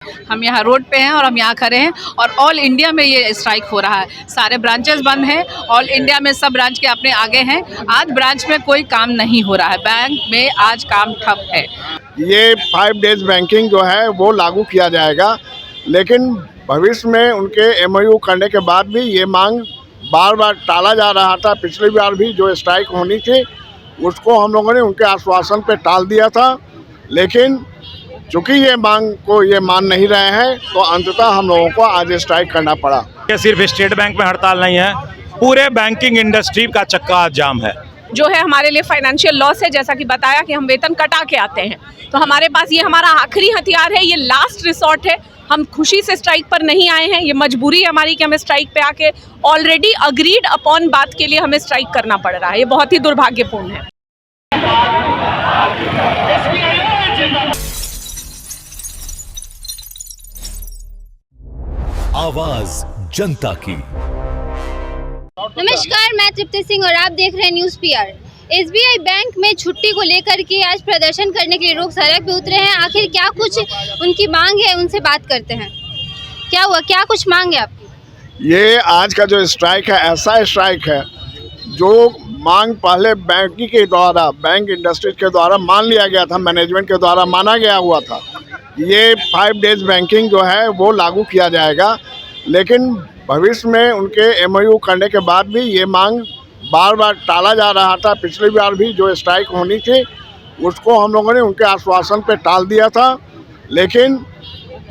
हम यहाँ रोड पे हैं और हम यहाँ खड़े हैं और ऑल इंडिया में ये स्ट्राइक हो रहा है। सारे ब्रांचेस बंद हैं, ऑल इंडिया में सब ब्रांच के अपने आगे हैं। आज ब्रांच में कोई काम नहीं हो रहा है, बैंक में आज काम ठप है। ये 5 डेज बैंकिंग जो है वो लागू किया जाएगा, लेकिन भविष्य में उनके MOU करने के बाद भी ये मांग बार बार टाला जा रहा था। पिछली बार भी जो स्ट्राइक होनी थी उसको हम लोगों ने उनके आश्वासन पे टाल दिया था, लेकिन चूँकि ये मांग को ये मान नहीं रहे हैं तो अंततः हम लोगों को आज स्ट्राइक करना पड़ा। ये सिर्फ स्टेट बैंक में हड़ताल नहीं है, पूरे बैंकिंग इंडस्ट्री का चक्का आज जाम है। जो है हमारे लिए फाइनेंशियल लॉस है, जैसा कि बताया कि हम वेतन कटा के आते हैं, तो हमारे पास ये हमारा आखिरी हथियार है, ये लास्ट रिसोर्ट है। हम खुशी से स्ट्राइक पर नहीं आए हैं, ये मजबूरी है हमारी कि हमें स्ट्राइक पे आके ऑलरेडी अग्रीड अपॉन बात के लिए हमें स्ट्राइक करना पड़ रहा है। ये बहुत ही दुर्भाग्यपूर्ण है। आवाज जनता की। नमस्कार, मैं तृप्ति सिंह और आप देख रहे हैं न्यूज़ PR। SBI बैंक में छुट्टी को लेकर के आज प्रदर्शन करने के लिए लोग सड़क पे उतरे हैं। आखिर क्या कुछ उनकी मांग है, उनसे बात करते हैं। क्या हुआ, क्या कुछ मांग है आपकी? ये आज का जो स्ट्राइक है ऐसा स्ट्राइक है जो मांग पहले बैंकिंग के द्वारा, बैंक इंडस्ट्री के द्वारा मान लिया गया था, मैनेजमेंट के द्वारा माना गया हुआ था। ये 5 डेज बैंकिंग जो है वो लागू किया जाएगा, लेकिन भविष्य में उनके MOU करने के बाद भी ये मांग बार बार टाला जा रहा था। पिछली बार भी जो स्ट्राइक होनी थी उसको हम लोगों ने उनके आश्वासन पे टाल दिया था, लेकिन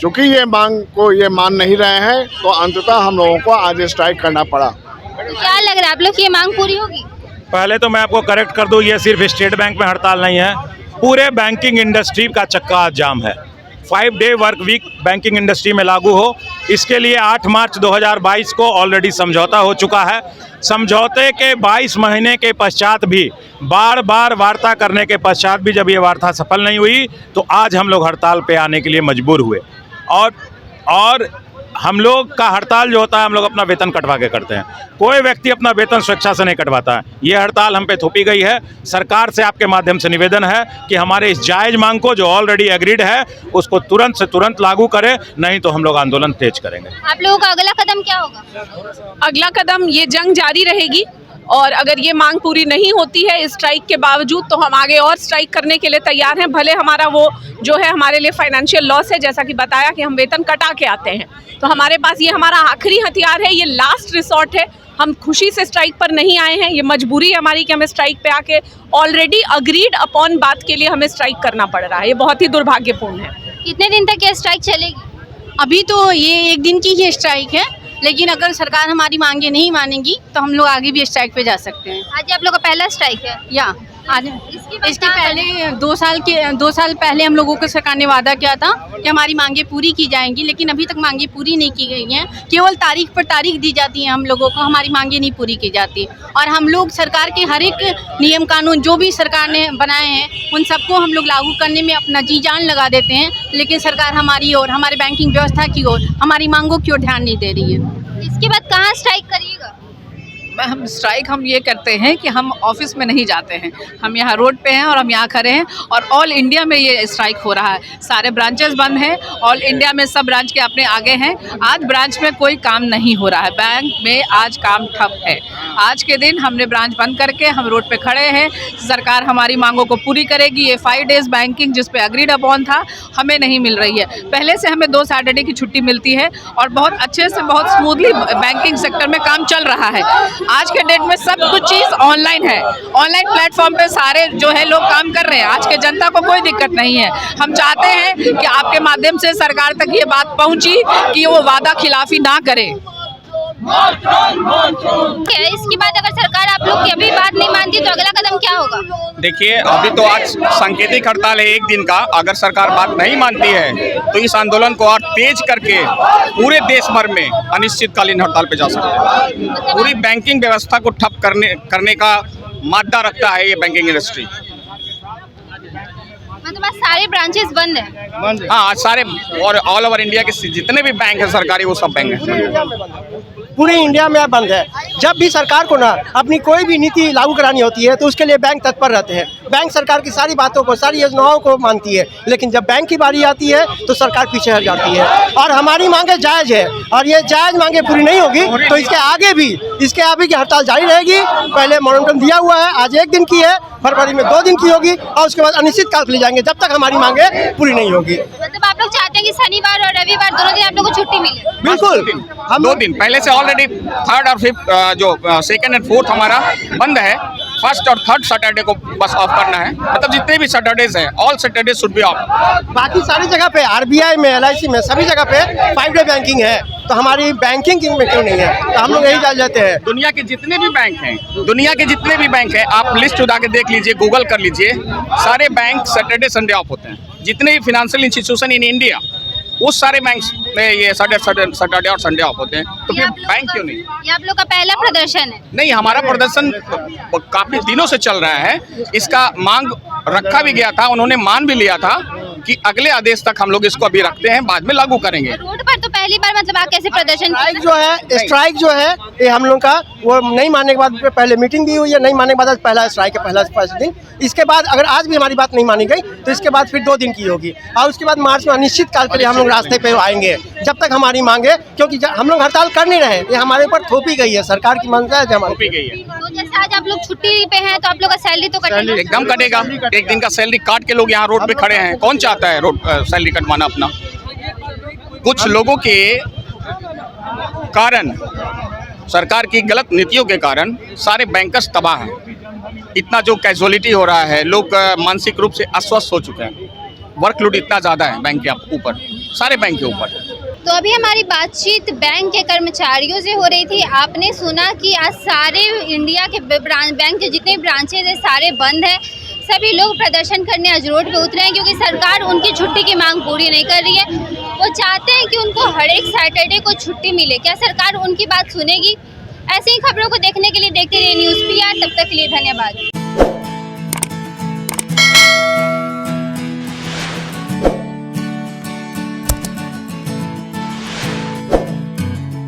चूँकि ये मांग को ये मान नहीं रहे हैं तो अंततः हम लोगों को आज स्ट्राइक करना पड़ा। तो क्या लग रहा है, आप लोग की ये मांग पूरी होगी? पहले तो मैं आपको करेक्ट कर दूं, ये सिर्फ स्टेट बैंक में हड़ताल नहीं है, पूरे बैंकिंग इंडस्ट्री का चक्का आज जाम है। 5 day work week banking industry में लागू हो, इसके लिए 8 मार्च 2022 को ऑलरेडी समझौता हो चुका है। समझौते के 22 महीने के पश्चात भी, बार बार वार्ता करने के पश्चात भी जब ये वार्ता सफल नहीं हुई तो आज हम लोग हड़ताल पे आने के लिए मजबूर हुए। और हम लोग का हड़ताल जो होता है, हम लोग अपना वेतन कटवा के करते हैं। कोई व्यक्ति अपना वेतन स्वेच्छा से नहीं कटवाता है। ये हड़ताल हम पे थोपी गई है। सरकार से आपके माध्यम से निवेदन है कि हमारे इस जायज़ मांग को जो ऑलरेडी एग्रीड है उसको तुरंत से तुरंत लागू करें, नहीं तो हम लोग आंदोलन तेज करेंगे। आप लोगों का अगला कदम क्या होगा? अगला कदम, ये जंग जारी रहेगी और अगर ये मांग पूरी नहीं होती है स्ट्राइक के बावजूद तो हम आगे और स्ट्राइक करने के लिए तैयार हैं। भले हमारा वो जो है हमारे लिए फाइनेंशियल लॉस है, जैसा कि बताया कि हम वेतन कटा के आते हैं, तो हमारे पास ये हमारा आखिरी हथियार है, ये लास्ट रिसोर्ट है। हम खुशी से स्ट्राइक पर नहीं आए हैं, ये मजबूरी है हमारी कि हमें स्ट्राइक पे आके ऑलरेडी अग्रीड अपॉन बात के लिए हमें स्ट्राइक करना पड़ रहा है। ये बहुत ही दुर्भाग्यपूर्ण है। कितने दिन तक ये स्ट्राइक चलेगी? अभी तो ये 1 दिन की ही स्ट्राइक है, लेकिन अगर सरकार हमारी मांगे नहीं मानेगी तो हम लोग आगे भी स्ट्राइक पे जा सकते हैं। आज आप लोग का पहला स्ट्राइक है? या आज इसके पहले 2 साल पहले हम लोगों को सरकार ने वादा किया था कि हमारी मांगे पूरी की जाएंगी, लेकिन अभी तक मांगे पूरी नहीं की गई हैं। केवल तारीख पर तारीख दी जाती है हम लोगों को, हमारी मांगे नहीं पूरी की जाती। और हम लोग सरकार के हर एक नियम कानून जो भी सरकार ने बनाए हैं उन सबको हम लोग लागू करने में अपना जी जान लगा देते हैं, लेकिन सरकार हमारी ओर, हमारे बैंकिंग व्यवस्था की ओर, हमारी मांगों की ओर ध्यान नहीं दे रही है। इसके बाद कहाँ स्ट्राइक करिएगा? हम स्ट्राइक हम ये करते हैं कि हम ऑफिस में नहीं जाते हैं, हम यहाँ रोड पे हैं और हम यहाँ खड़े हैं और ऑल इंडिया में ये स्ट्राइक हो रहा है। सारे ब्रांचेस बंद हैं, ऑल इंडिया में सब ब्रांच के अपने आगे हैं। आज ब्रांच में कोई काम नहीं हो रहा है, बैंक में आज काम ठप है। आज के दिन हमने ब्रांच बंद करके हम रोड पे खड़े हैं। सरकार हमारी मांगों को पूरी करेगी। ये 5 डेज बैंकिंग जिस पे अग्रीड अपॉन था हमें नहीं मिल रही है। पहले से हमें 2 सैटरडे की छुट्टी मिलती है और बहुत अच्छे से, बहुत स्मूथली बैंकिंग सेक्टर में काम चल रहा है। आज के डेट में सब कुछ चीज़ ऑनलाइन है, ऑनलाइन प्लेटफॉर्म पे सारे जो है लोग काम कर रहे हैं। आज के जनता को कोई दिक्कत नहीं है। हम चाहते हैं कि आपके माध्यम से सरकार तक ये बात पहुंची कि वो वादा खिलाफी ना करे। इसके बाद अगर सरकार आप लोग की अभी बात नहीं मानती तो अगला कदम क्या होगा? देखिए, अभी तो आज सांकेतिक हड़ताल है 1 दिन का। अगर सरकार बात नहीं मानती है तो इस आंदोलन को और तेज करके पूरे देश भर में अनिश्चितकालीन हड़ताल पे जा सकते हैं। पूरी बैंकिंग व्यवस्था को ठप करने का मादा रखता है ये बैंकिंग इंडस्ट्री। मतलब आज सारे ब्रांचेस बंद हैं? हाँ, आज सारे और ऑल ओवर इंडिया के जितने भी बैंक हैं सरकारी, वो सब बैंक हैं। पूरे इंडिया में बंद है। जब भी सरकार को ना अपनी कोई भी नीति लागू करानी होती है तो उसके लिए बैंक तत्पर रहते हैं। बैंक सरकार की सारी बातों को, सारी योजनाओं को मानती है, लेकिन जब बैंक की बारी आती है तो सरकार पीछे हट जाती है। और हमारी मांगे जायज़ है और ये जायज़ मांगे पूरी नहीं होगी तो इसके आगे भी की हड़ताल जारी रहेगी। पहले मोरंटम दिया हुआ है, आज 1 दिन की है, फरवरी में 2 दिन की होगी और उसके बाद अनिश्चित काल के लिए जाएंगे जब तक हमारी मांगे पूरी नहीं होगी। मतलब आप लोग चाहते हैं कि शनिवार और रविवार दोनों दिन आप लोगों को छुट्टी मिले? बिल्कुल, हम 2 दिन पहले से ऑलरेडी 3rd और 5th जो 2nd एंड 4th हमारा बंद है। 1st और 3rd सैटरडे को बस ऑफ करना है, मतलब जितने भी सैटरडेज हैं all Saturday should be of. बाकी सारी जगह पे RBI में, LIC में, सभी जगह पे 5 डे बैंकिंग है, तो हमारी बैंकिंग में क्यों नहीं है? तो हम लोग यही जान लेते हैं। दुनिया के जितने भी बैंक हैं, आप लिस्ट उठा के देख लीजिए, गूगल कर लीजिए, सारे बैंक सैटरडे संडे ऑफ होते हैं। जितने भी फाइनेंशियल इंस्टीट्यूशन इन इंडिया उस सारे बैंक में ये सैटरडे और संडे ऑफ होते हैं। तो फिर बैंक क्यों नहीं? ये आप लोग का पहला प्रदर्शन है? नहीं, हमारा प्रदर्शन काफी दिनों से चल रहा है। इसका मांग रखा भी गया था, उन्होंने मान भी लिया था कि अगले आदेश तक हम लोग इसको अभी रखते हैं, बाद में लागू करेंगे। रोड पर तो पहली बार मतलब आप कैसे प्रदर्शन? स्ट्राइक जो है ये हम लोग का वो नहीं मानने के बाद पहले मीटिंग भी हुई है, नहीं मानने के बाद आज पहला स्ट्राइक है, पहला दिन। इसके बाद अगर आज भी हमारी बात नहीं मानी गई तो इसके बाद फिर 2 दिन की होगी और उसके बाद मार्च में अनिश्चित काल के लिए हम लोग रास्ते पे आएंगे जब तक हमारी मांगे, क्योंकि हम लोग हड़ताल कर नहीं रहे, ये हमारे ऊपर थोपी गई है, सरकार की मंशा है जो हमारी थोपी गई है। तो जैसे आज आप लोग छुट्टी पे हैं तो आप लोग का सैलरी तो कटेगा? एकदम कटेगा। 1 दिन का सैलरी काट के लोग यहाँ रोड पे खड़े हैं। कौन चाहता है रोड सैलरी कटवाना अपना? कुछ लोगों के कारण, सरकार की गलत नीतियों के कारण सारे बैंकर्स तबाह हैं। इतना जो कैजुअलिटी हो रहा है, लोग मानसिक रूप से अस्वस्थ हो चुके हैं। वर्कलोड इतना ज़्यादा है बैंक के ऊपर, सारे बैंक के ऊपर। तो अभी हमारी बातचीत बैंक के कर्मचारियों से हो रही थी। आपने सुना कि आज सारे इंडिया के बैंक के जितने ब्रांचेज हैं सारे बंद हैं। सभी लोग प्रदर्शन करने आज रोड पे उतरे हैं क्योंकि सरकार उनकी छुट्टी की मांग पूरी नहीं कर रही है। वो चाहते हैं कि उनको हर एक सैटरडे को छुट्टी मिले। क्या सरकार उनकी बात सुनेगी? ऐसी ही खबरों को देखने के लिए देखते रहिए न्यूज़ PR। तब तक के लिए धन्यवाद।